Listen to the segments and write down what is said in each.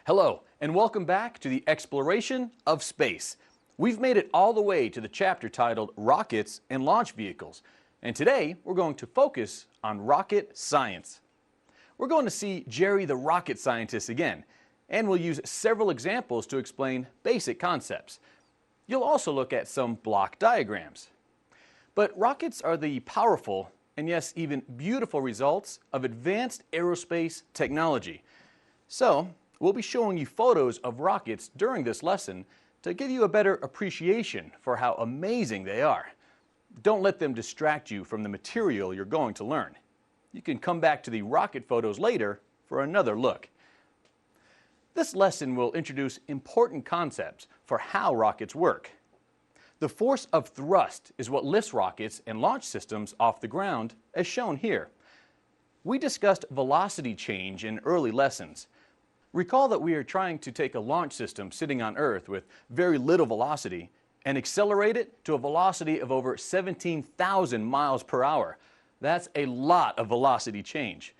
Hello, and welcome back to the exploration of space. We've made it all the way to the chapter titled Rockets and Launch Vehicles, and today we're going to focus on rocket science. We're going to see Jerry the rocket scientist again, and we'll use several examples to explain basic concepts. You'll also look at some block diagrams. But rockets are the powerful and yes, even beautiful results of advanced aerospace technology. So, we'll be showing you photos of rockets during this lesson to give you a better appreciation for how amazing they are. Don't let them distract you from the material you're going to learn. You can come back to the rocket photos later for another look. This lesson will introduce important concepts for how rockets work. The force of thrust is what lifts rockets and launch systems off the ground, as shown here. We discussed velocity change in early lessons. Recall that we are trying to take a launch system sitting on Earth with very little velocity and accelerate it to a velocity of over 17,000 miles per hour. That's a lot of velocity change.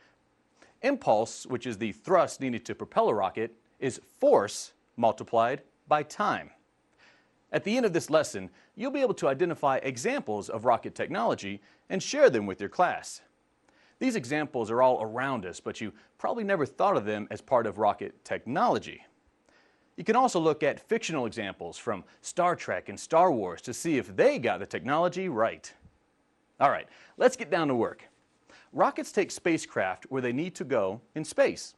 Impulse, which is the thrust needed to propel a rocket, is force multiplied by time. At the end of this lesson, you'll be able to identify examples of rocket technology and share them with your class. These examples are all around us, but you probably never thought of them as part of rocket technology. You can also look at fictional examples from Star Trek and Star Wars to see if they got the technology right. All right, let's get down to work. Rockets take spacecraft where they need to go in space.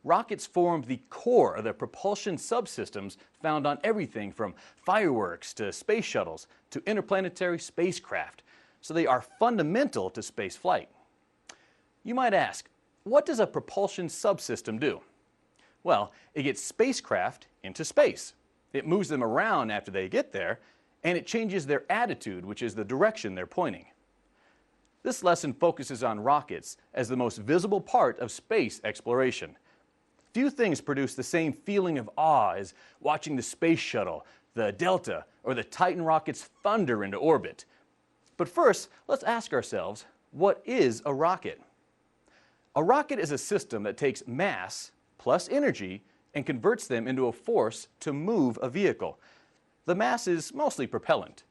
Rockets form the core of the propulsion subsystems found on everything from fireworks to space shuttles to interplanetary spacecraft, so they are fundamental to space flight. You might ask, what does a propulsion subsystem do? Well, it gets spacecraft into space. It moves them around after they get there, and it changes their attitude, which is the direction they're pointing. This lesson focuses on rockets as the most visible part of space exploration. Few things produce the same feeling of awe as watching the space shuttle, the Delta, or the Titan rockets thunder into orbit. But first, let's ask ourselves, what is a rocket? A rocket is a system that takes mass plus energy and converts them into a force to move a vehicle. The mass is mostly propellant.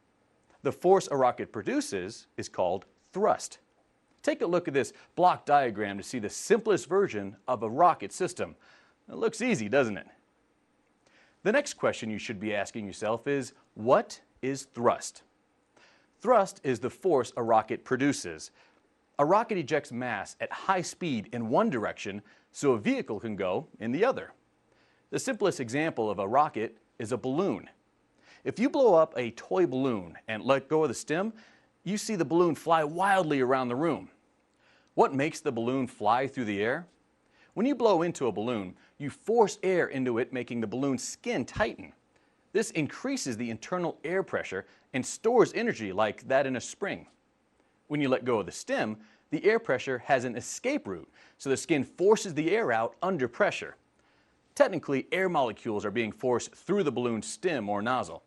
The force a rocket produces is called thrust. Take a look at this block diagram to see the simplest version of a rocket system. It looks easy, doesn't it? The next question you should be asking yourself is, what is thrust? Thrust is the force a rocket produces. A rocket ejects mass at high speed in one direction so a vehicle can go in the other. The simplest example of a rocket is a balloon. If you blow up a toy balloon and let go of the stem, you see the balloon fly wildly around the room. What makes the balloon fly through the air? When you blow into a balloon, you force air into it, making the balloon's skin tighten. This increases the internal air pressure and stores energy like that in a spring. When you let go of the stem, the air pressure has an escape route, so the skin forces the air out under pressure. Technically, air molecules are being forced through the balloon's stem or nozzle.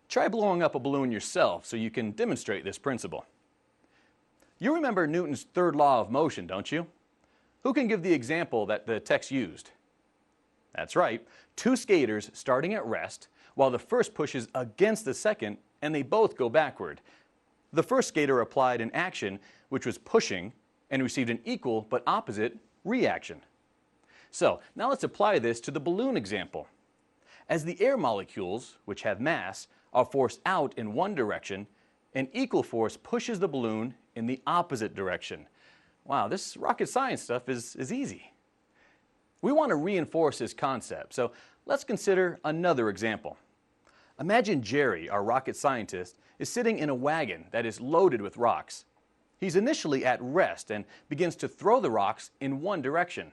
Try blowing up a balloon yourself so you can demonstrate this principle. You remember Newton's third law of motion, don't you? Who can give the example that the text used? That's right, two skaters starting at rest, while the first pushes against the second, and they both go backward. The first skater applied an action, which was pushing, and received an equal but opposite reaction. So, now let's apply this to the balloon example. As the air molecules, which have mass, are forced out in one direction, an equal force pushes the balloon in the opposite direction. Wow, this rocket science stuff is easy. We want to reinforce this concept, so let's consider another example. Imagine Jerry, our rocket scientist, is sitting in a wagon that is loaded with rocks. He's initially at rest and begins to throw the rocks in one direction.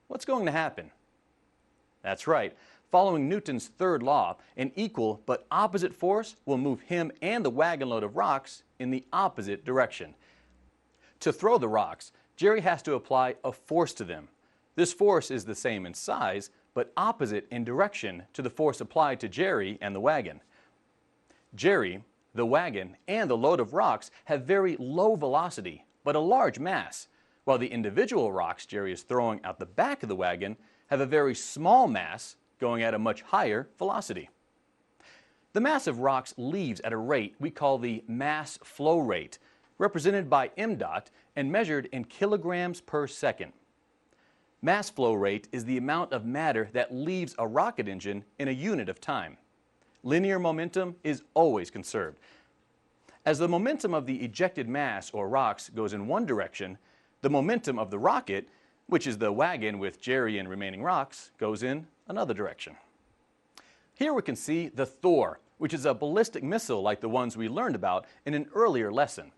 What's going to happen? That's right. Following Newton's third law, an equal but opposite force will move him and the wagon load of rocks in the opposite direction. To throw the rocks, Jerry has to apply a force to them. This force is the same in size, but opposite in direction to the force applied to Jerry and the wagon. Jerry, the wagon, and the load of rocks have very low velocity, but a large mass, while the individual rocks Jerry is throwing out the back of the wagon have have a very small mass going at a much higher velocity. The mass of rocks leaves at a rate we call the mass flow rate, represented by mdot and measured in kilograms per second. Mass flow rate is the amount of matter that leaves a rocket engine in a unit of time. Linear momentum is always conserved. As the momentum of the ejected mass or rocks goes in one direction, the momentum of the rocket, which is the wagon with Jerry and remaining rocks, goes in another direction. Here we can see the Thor, which is a ballistic missile like the ones we learned about in an earlier lesson.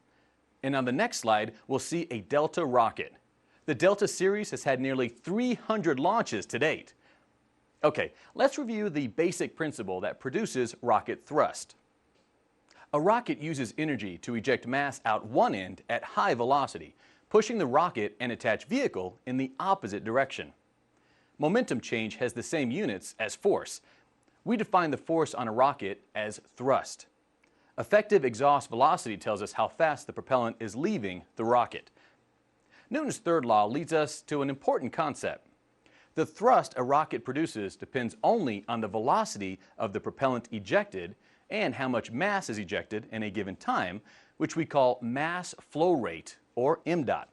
And on the next slide, we'll see a Delta rocket. The Delta series has had nearly 300 launches to date. Okay, let's review the basic principle that produces rocket thrust. A rocket uses energy to eject mass out one end at high velocity, pushing the rocket and attached vehicle in the opposite direction. Momentum change has the same units as force. We define the force on a rocket as thrust. Effective exhaust velocity tells us how fast the propellant is leaving the rocket. Newton's third law leads us to an important concept. The thrust a rocket produces depends only on the velocity of the propellant ejected and how much mass is ejected in a given time, which we call mass flow rate, or mdot.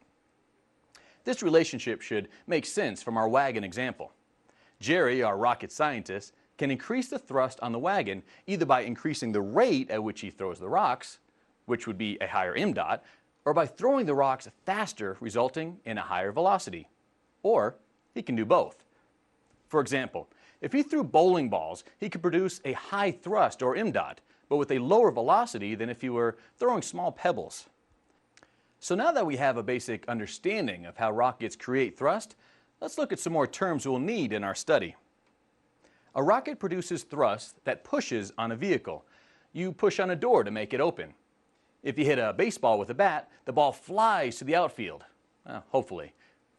This relationship should make sense from our wagon example. Jerry, our rocket scientist, can increase the thrust on the wagon either by increasing the rate at which he throws the rocks, which would be a higher mdot, or by throwing the rocks faster, resulting in a higher velocity. Or he can do both. For example, if he threw bowling balls, he could produce a high thrust, or mdot, but with a lower velocity than if he were throwing small pebbles. So now that we have a basic understanding of how rockets create thrust, let's look at some more terms we'll need in our study. A rocket produces thrust that pushes on a vehicle. You push on a door to make it open. If you hit a baseball with a bat, the ball flies to the outfield. Hopefully.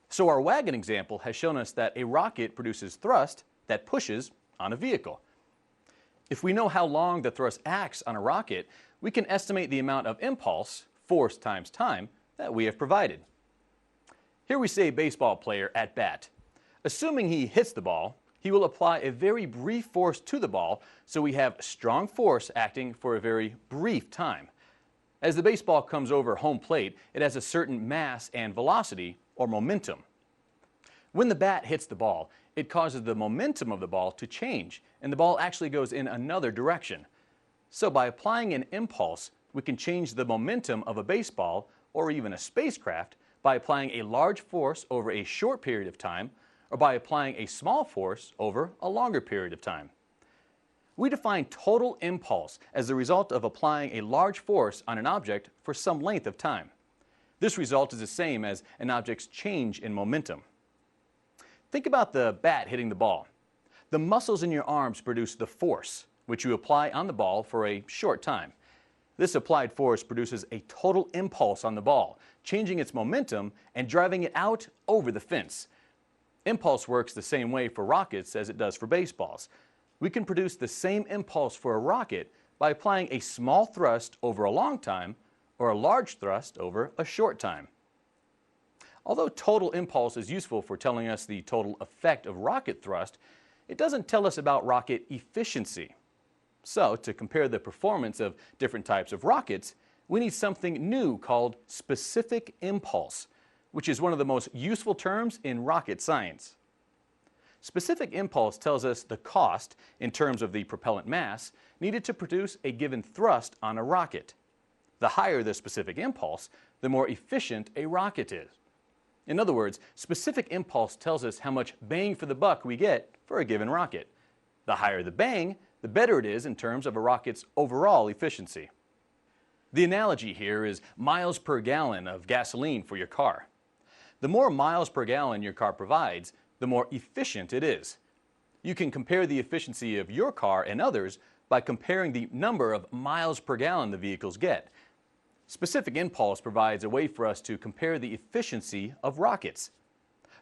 So our wagon example has shown us that a rocket produces thrust that pushes on a vehicle. If we know how long the thrust acts on a rocket, we can estimate the amount of impulse, force times time, that we have provided. Here we say a baseball player at bat. Assuming he hits the ball, he will apply a very brief force to the ball, so we have strong force acting for a very brief time. As the baseball comes over home plate, it has a certain mass and velocity, or momentum. When the bat hits the ball, it causes the momentum of the ball to change, and the ball actually goes in another direction. So by applying an impulse, we can change the momentum of a baseball, or even a spacecraft, by applying a large force over a short period of time, or by applying a small force over a longer period of time. We define total impulse as the result of applying a large force on an object for some length of time. This result is the same as an object's change in momentum. Think about the bat hitting the ball. The muscles in your arms produce the force, which you apply on the ball for a short time. This applied force produces a total impulse on the ball, changing its momentum and driving it out over the fence. Impulse works the same way for rockets as it does for baseballs. We can produce the same impulse for a rocket by applying a small thrust over a long time or a large thrust over a short time. Although total impulse is useful for telling us the total effect of rocket thrust, it doesn't tell us about rocket efficiency. So, to compare the performance of different types of rockets, we need something new called specific impulse, which is one of the most useful terms in rocket science. Specific impulse tells us the cost, in terms of the propellant mass, needed to produce a given thrust on a rocket. The higher the specific impulse, the more efficient a rocket is. In other words, specific impulse tells us how much bang for the buck we get for a given rocket. The higher the bang, the better it is in terms of a rocket's overall efficiency. The analogy here is miles per gallon of gasoline for your car. The more miles per gallon your car provides, the more efficient it is. You can compare the efficiency of your car and others by comparing the number of miles per gallon the vehicles get. Specific impulse provides a way for us to compare the efficiency of rockets.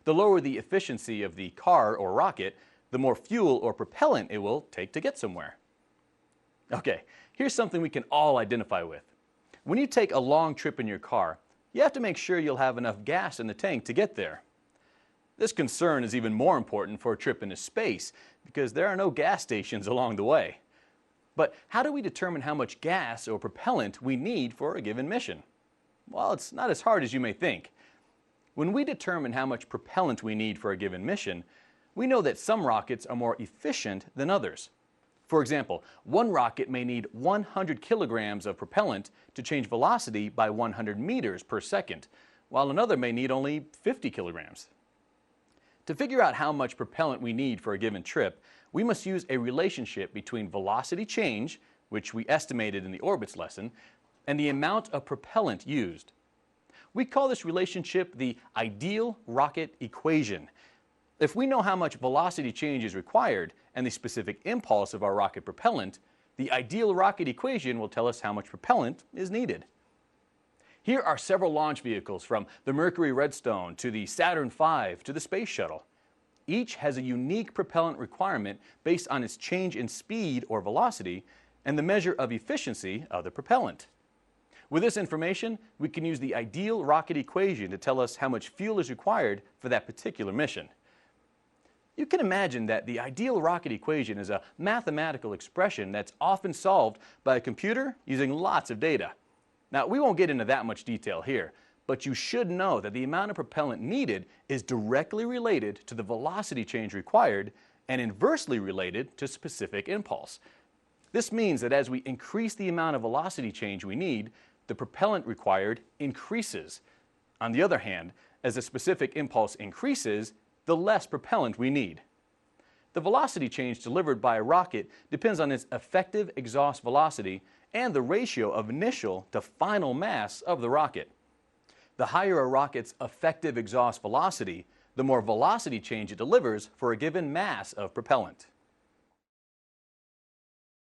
The lower the efficiency of the car or rocket, the more fuel or propellant it will take to get somewhere. Okay, here's something we can all identify with. When you take a long trip in your car, you have to make sure you'll have enough gas in the tank to get there. This concern is even more important for a trip into space because there are no gas stations along the way. But how do we determine how much gas or propellant we need for a given mission? Well, it's not as hard as you may think. When we determine how much propellant we need for a given mission, we know that some rockets are more efficient than others. For example, one rocket may need 100 kilograms of propellant to change velocity by 100 meters per second, while another may need only 50 kilograms. To figure out how much propellant we need for a given trip, we must use a relationship between velocity change, which we estimated in the orbits lesson, and the amount of propellant used. We call this relationship the ideal rocket equation. If we know how much velocity change is required and the specific impulse of our rocket propellant, the ideal rocket equation will tell us how much propellant is needed. Here are several launch vehicles, from the Mercury Redstone to the Saturn V to the Space Shuttle. Each has a unique propellant requirement based on its change in speed or velocity and the measure of efficiency of the propellant. With this information, we can use the ideal rocket equation to tell us how much fuel is required for that particular mission. You can imagine that the ideal rocket equation is a mathematical expression that's often solved by a computer using lots of data. Now, we won't get into that much detail here, but you should know that the amount of propellant needed is directly related to the velocity change required and inversely related to specific impulse. This means that as we increase the amount of velocity change we need, the propellant required increases. On the other hand, as the specific impulse increases, the less propellant we need. The velocity change delivered by a rocket depends on its effective exhaust velocity and the ratio of initial to final mass of the rocket. The higher a rocket's effective exhaust velocity, the more velocity change it delivers for a given mass of propellant.